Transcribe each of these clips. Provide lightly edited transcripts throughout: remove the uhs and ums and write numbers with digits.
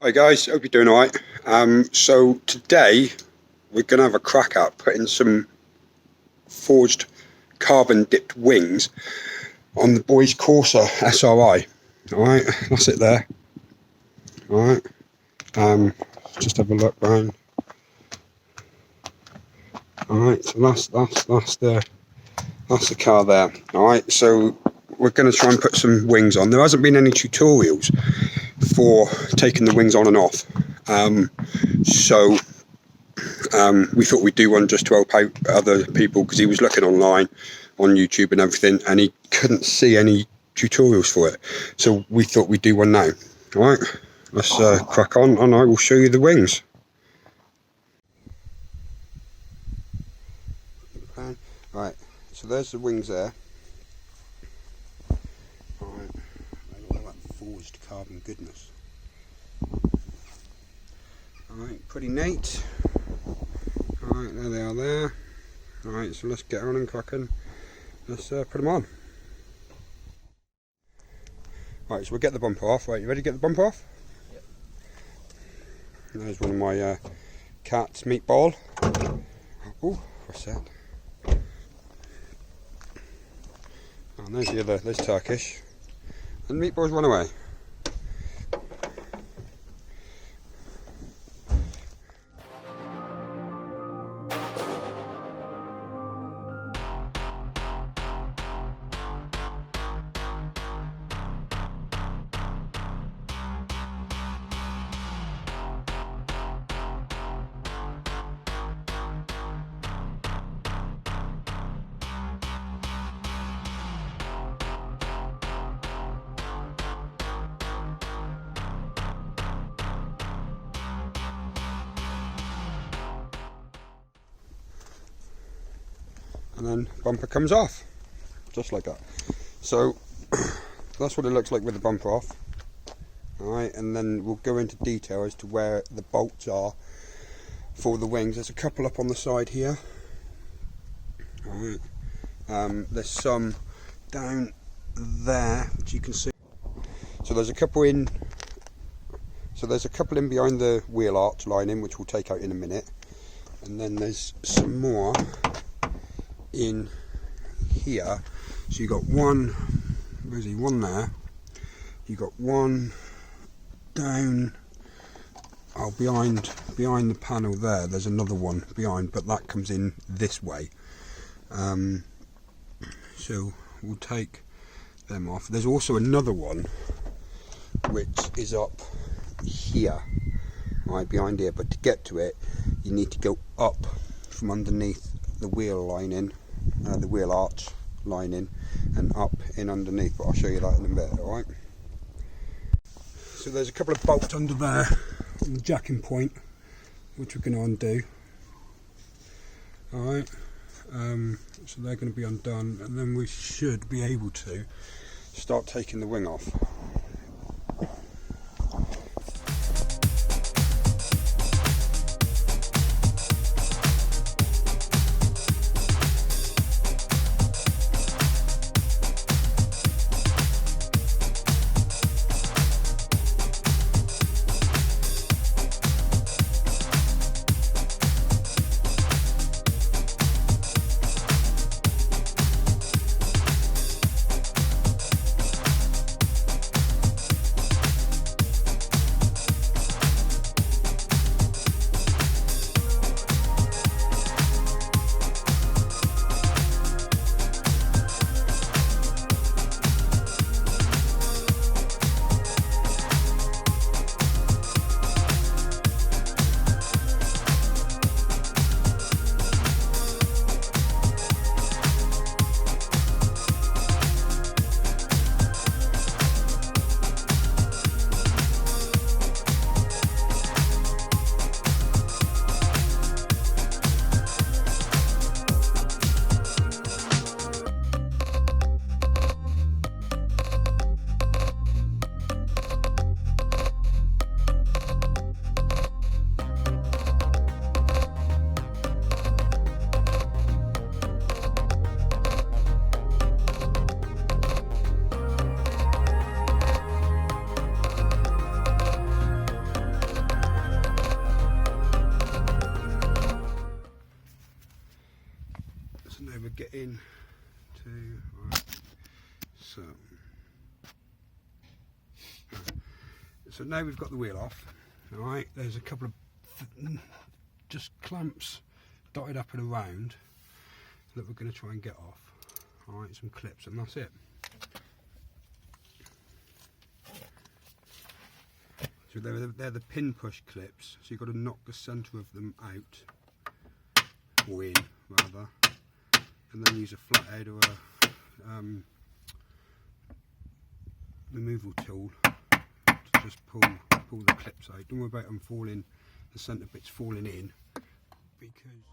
Hi guys, hope you're doing alright. So today we're going to have a crack at putting some forged carbon dipped wings on the boys' Corsa SRI. Alright, that's it there. Alright, just have a look round. Alright, so that's the car there. Alright, so we're going to try and put some wings on. There hasn't been any tutorials for taking the wings on and off, so we thought we'd do one just to help out other people, because he was looking online on YouTube and everything and he couldn't see any tutorials for it, so we thought we'd do one now. Alright, let's crack on and I will show you the wings. Right, so there's the wings there. Alright, look at that forged carbon goodness. Alright, pretty neat. Alright, there they are there. Alright, so let's get on and cracking. Let's put them on. Right, so we'll get the bumper off. Right, you ready to get the bumper off? Yep. There's one of my cats, Meatball. Oh, what's that? And there's the other, there's Turkish. And Meatball's run away. And then bumper comes off, just like that. So that's what it looks like with the bumper off. Alright, and then we'll go into detail as to where the bolts are for the wings. There's a couple up on the side here. Alright, there's some down there, which you can see. So there's a couple in. So there's a couple in behind the wheel arch lining, which we'll take out in a minute. And then there's some more in here. So you got one, where's he, one there, you got one down, oh, behind the panel there, there's another one behind, but that comes in this way. So we'll take them off. There's also another one which is up here, right behind here, but to get to it you need to go up from underneath the wheel lining, the wheel arch lining, and up in underneath, but I'll show you that in a bit. Alright, so there's a couple of bolts under there on the jacking point which we're going to undo. Alright, so they're going to be undone, and then we should be able to start taking the wing off. So now we've got the wheel off. Alright, there's a couple of just clamps dotted up and around that we're going to try and get off. Alright, some clips, and that's it. So they're the pin push clips, so you've got to knock the centre of them out, or in rather, and then use a flathead or a removal tool to just pull the clips out. Don't worry about them falling, the centre bits falling in, because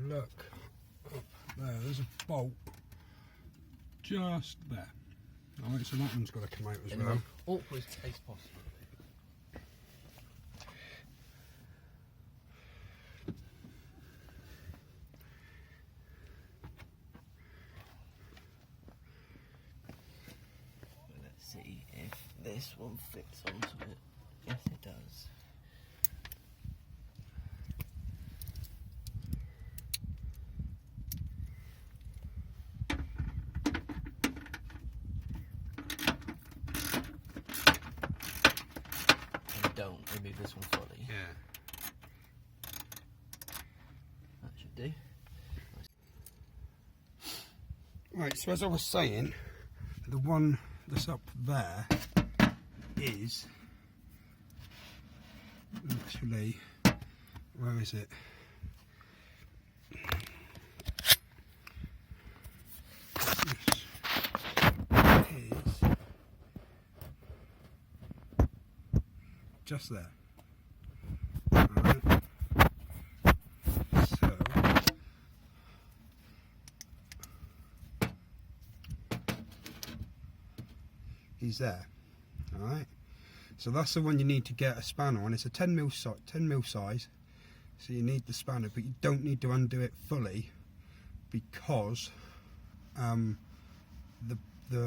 look up there, there's a bolt just there. Alright, so that one's got to come out as well. Awkward taste possible. Let's see if this one fits onto it. Yes, it does. Don't remove this one fully. Yeah. That should do. Right, so as I was saying, the one that's up there is actually, where is it? Just there. Alright. So he's there. Alright. So that's the one you need to get a spanner on. It's a 10mm size. So you need the spanner, but you don't need to undo it fully because the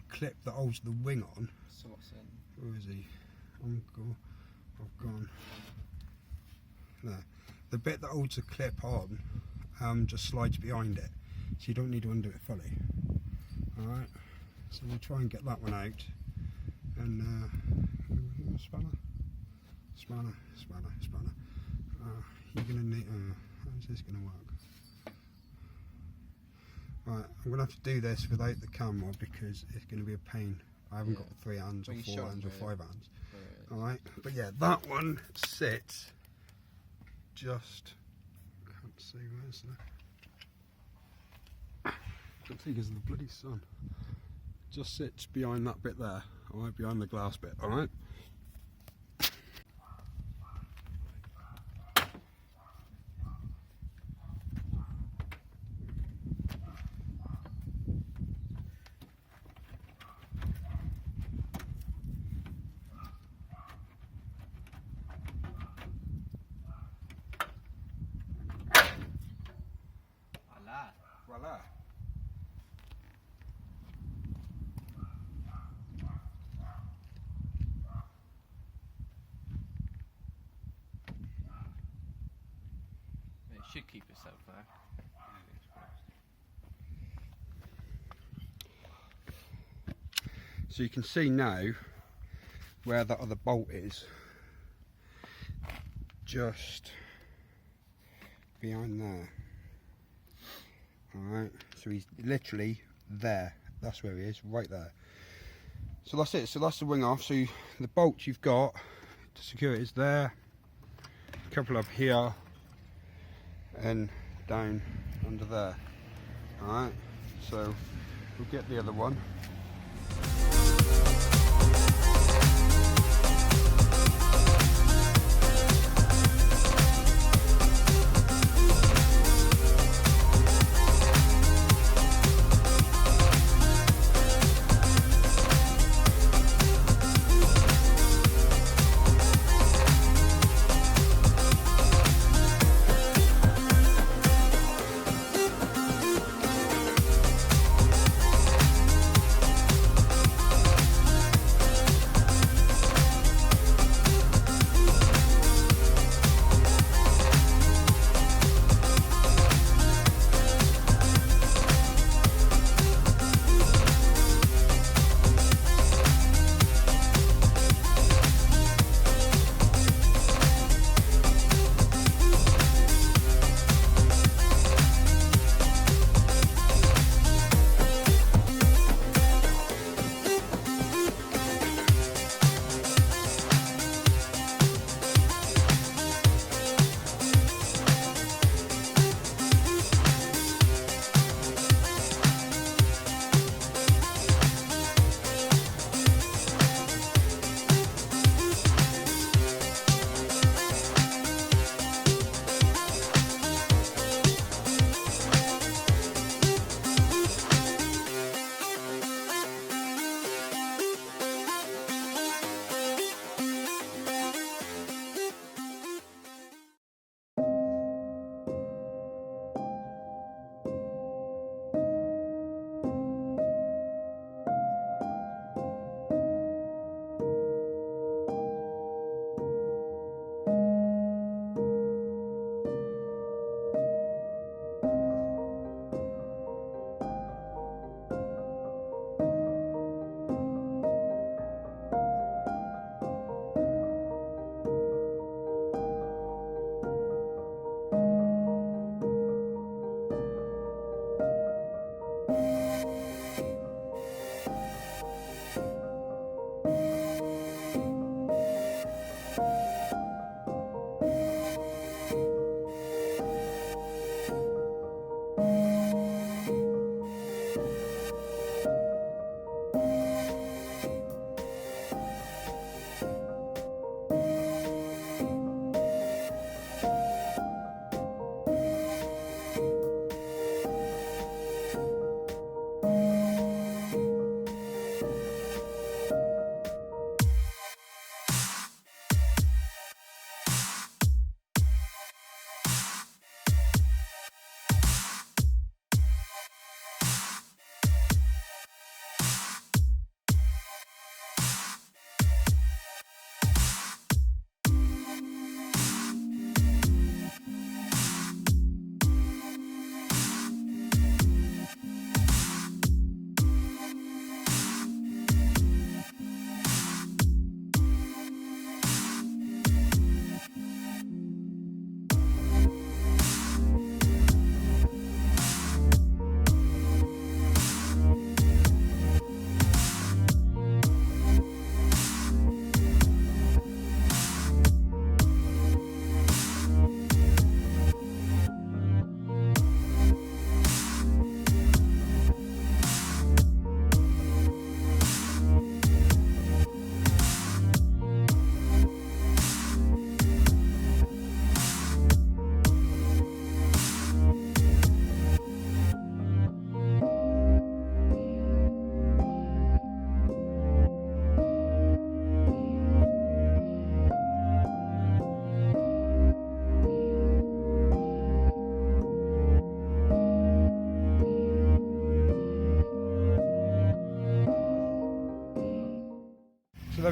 clip that holds the wing on. Where is he? I've gone there. The bit that holds the clip on just slides behind it, so you don't need to undo it fully. Alright, so we'll try and get that one out. And spanner. You're gonna need. How's this gonna work? Right, I'm gonna have to do this without the camera because it's gonna be a pain. I haven't got 3 hands or 4 hands or 5 hands. Alright, but yeah, that one sits just, can't Let's see, where's the... Don't think it's the bloody sun. Just sits behind that bit there, alright, behind the glass bit, alright? Voila. It should keep itself back. So you can see now where that other bolt is, just behind there. Alright, so he's literally there. That's where he is, right there. So that's it, so that's the wing off. So the bolts you've got to secure it is there, a couple up here, and down under there. Alright, so we'll get the other one.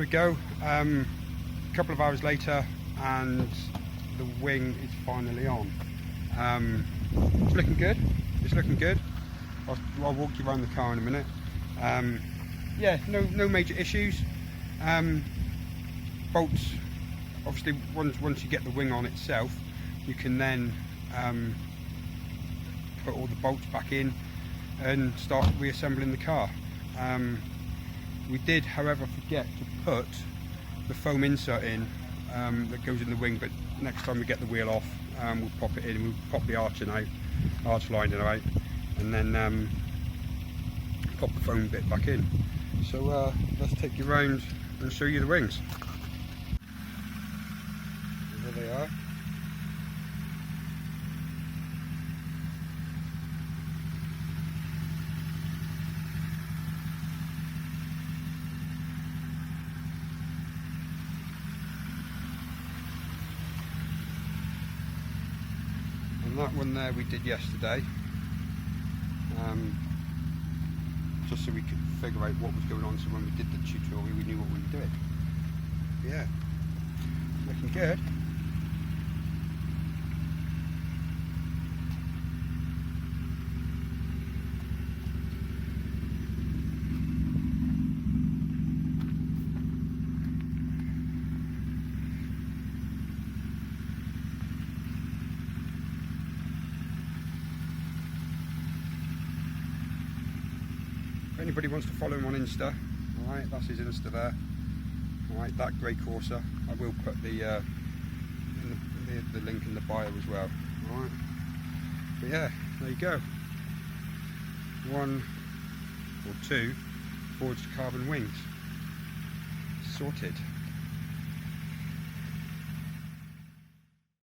we go. A couple of hours later, and the wing is finally on. It's looking good. It's looking good. I'll walk you around the car in a minute. Yeah, no major issues. Bolts, obviously, once you get the wing on itself, you can then put all the bolts back in and start reassembling the car. We did, however, forget to put the foam insert in that goes in the wing, but next time we get the wheel off, we'll pop it in. We'll pop the arch lining out, and then pop the foam bit back in. So let's take you around and show you the wings. There they are. And that one there we did yesterday, just so we could figure out what was going on, so when we did the tutorial we knew what we were doing. Yeah, looking good. If anybody wants to follow him on Insta, alright, that's his Insta there. Alright, ThatGreyCorsa. I will put the link in the bio as well. Alright. But yeah, there you go. 1 or 2 forged carbon wings. Sorted.